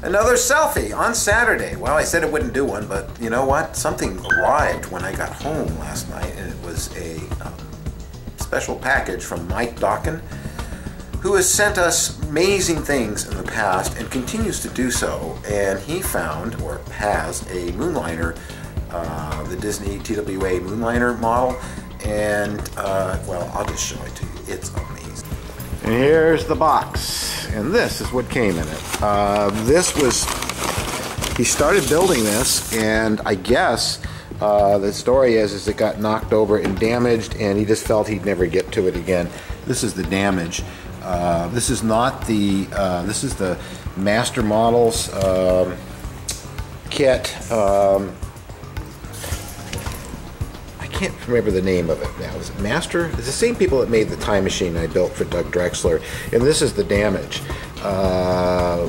Another selfie on Saturday. Well, I said it wouldn't do one, but you know what? Something arrived when I got home last night, and it was a special package from Mike Dokken, who has sent us amazing things in the past and continues to do so. And he found, or has, a moonliner, the Disney TWA moonliner model. And, well, I'll just show it to you. It's amazing. And here's the box. And this is what came in it. He started building this, and I guess the story is it got knocked over and damaged, and he just felt he'd never get to it again. This is the damage. This is not the, this is the Master Models kit. I can't remember the name of it now. Is it Master? It's the same people that made the time machine I built for Doug Drexler, and this is the damage,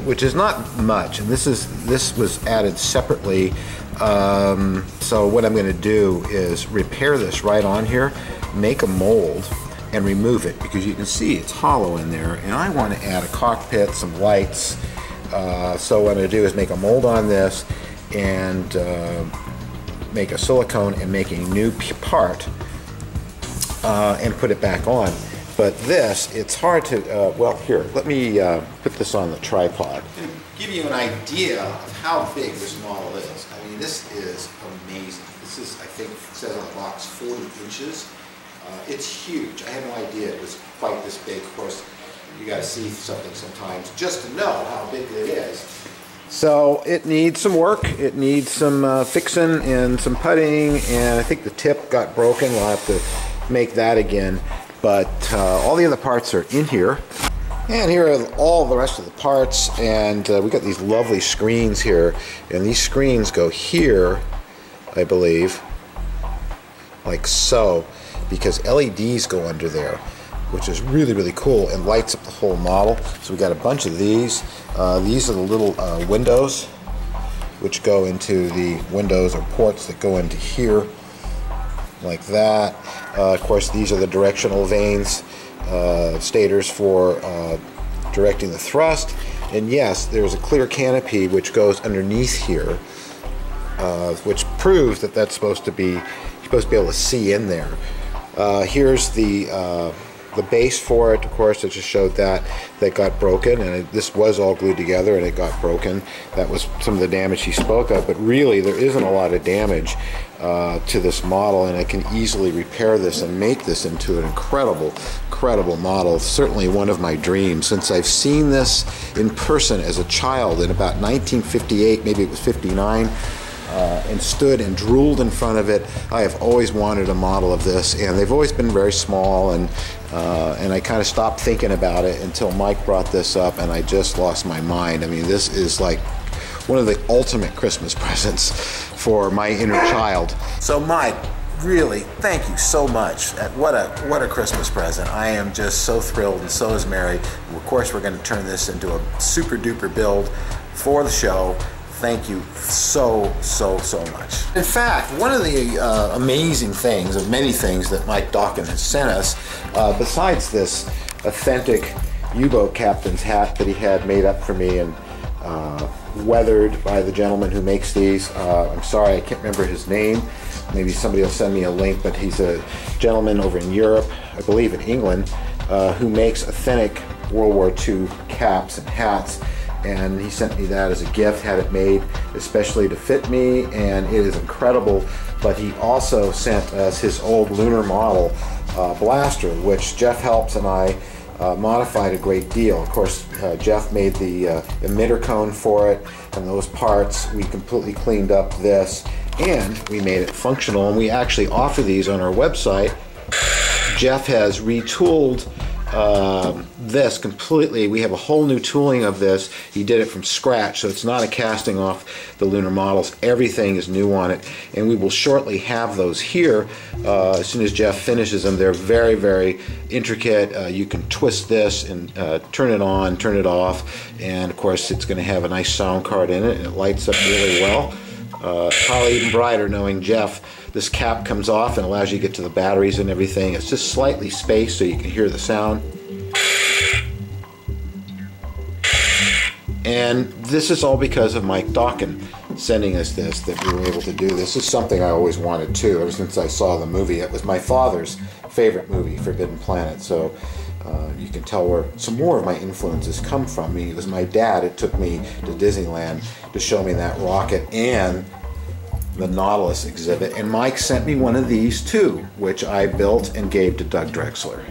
which is not much. And this was added separately. So what I'm going to do is repair this right on here, make a mold, and remove it, because you can see it's hollow in there, and I want to add a cockpit, some lights. So what I'm going to do is make a mold on this and make a silicone and make a new part and put it back on. But this, it's hard to, well, here, let me put this on the tripod. To give you an idea of how big this model is. I mean, this is amazing. This is, I think, it says on the box, 40 inches. It's huge. I had no idea it was quite this big. Of course, you got to see something sometimes just to know how big it is. So it needs some work. It needs some fixing and some putting, and I think the tip got broken. We'll have to make that again. But all the other parts are in here. And here are all the rest of the parts, and we got these lovely screens here, and these screens go here, I believe, like so, because LEDs go under there, which is really, really cool and lights up the whole model. So we got a bunch of these. These are the little windows, which go into the windows or ports that go into here, like that. Of course, these are the directional vanes, stators for directing the thrust. And yes, there's a clear canopy which goes underneath here, which proves that that's supposed to be, you're supposed to be able to see in there. Here's the base for it, of course. It just showed that got broken, and this was all glued together and it got broken. That was some of the damage he spoke of, but really there isn't a lot of damage to this model, and I can easily repair this and make this into an incredible model. Certainly one of my dreams, since I've seen this in person as a child in about 1958, maybe it was 59. And stood and drooled in front of it. I have always wanted a model of this, and they've always been very small, and I kind of stopped thinking about it until Mike brought this up, and I just lost my mind. I mean, this is like one of the ultimate Christmas presents for my inner child. So Mike, really, thank you so much. What a Christmas present. I am just so thrilled, and so is Mary. Of course, we're going to turn this into a super duper build for the show. Thank you so much. In fact, one of the amazing things, of many things that Mike Dokken has sent us, besides this authentic U-boat captain's hat that he had made up for me and weathered by the gentleman who makes these. I'm sorry, I can't remember his name. Maybe somebody will send me a link, but he's a gentleman over in Europe, I believe in England, who makes authentic World War II caps and hats. And he sent me that as a gift, had it made especially to fit me, and it is incredible. But he also sent us his old lunar model blaster, which Jeff Helps and I modified a great deal. Of course, Jeff made the emitter cone for it and those parts. We completely cleaned up this, and we made it functional, and we actually offer these on our website. Jeff has retooled this completely. We have a whole new tooling of this. He did it from scratch, so it's not a casting off the lunar models. Everything is new on it, and we will shortly have those here as soon as Jeff finishes them. They're very intricate. You can twist this and turn it on, turn it off, and of course it's going to have a nice sound card in it, and it lights up really well. Probably even brighter knowing Jeff. This cap comes off and allows you to get to the batteries and everything. It's just slightly spaced so you can hear the sound. And this is all because of Mike Dawkin sending us this, that we were able to do this. This is something I always wanted too, ever since I saw the movie. It was my father's favorite movie, Forbidden Planet, so you can tell where some more of my influences come from. It was my dad who took me to Disneyland to show me that rocket and the Nautilus exhibit, and Mike sent me one of these too, which I built and gave to Doug Drexler.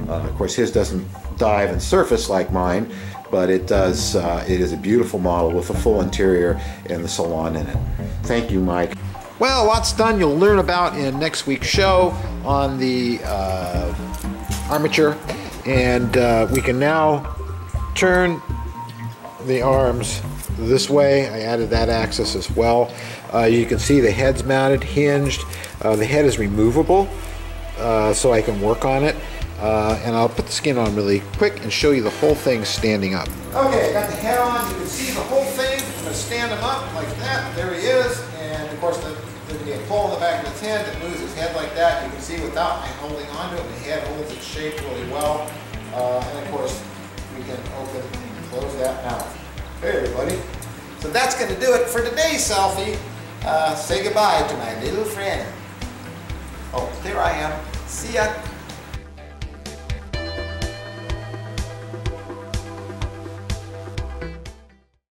Of course, his doesn't dive and surface like mine, but it does. It is a beautiful model with a full interior and the salon in it. Thank you, Mike. Well, lots done. You'll learn about in next week's show on the Armature, and we can now turn the arms this way. I added that axis as well. You can see the head's mounted, hinged. The head is removable, so I can work on it. And I'll put the skin on really quick and show you the whole thing standing up. Okay, got the head on. You can see the whole thing. I'm going to stand him up like that. There he is. And of course, there's going to be a pull in the back of the tent that moves his head like that. You can see without my holding onto it, the head holds its shape really well. And of course, we can open and close that mouth. Hey, everybody. So that's going to do it for today's selfie. Say goodbye to my little friend. Oh, there I am. See ya.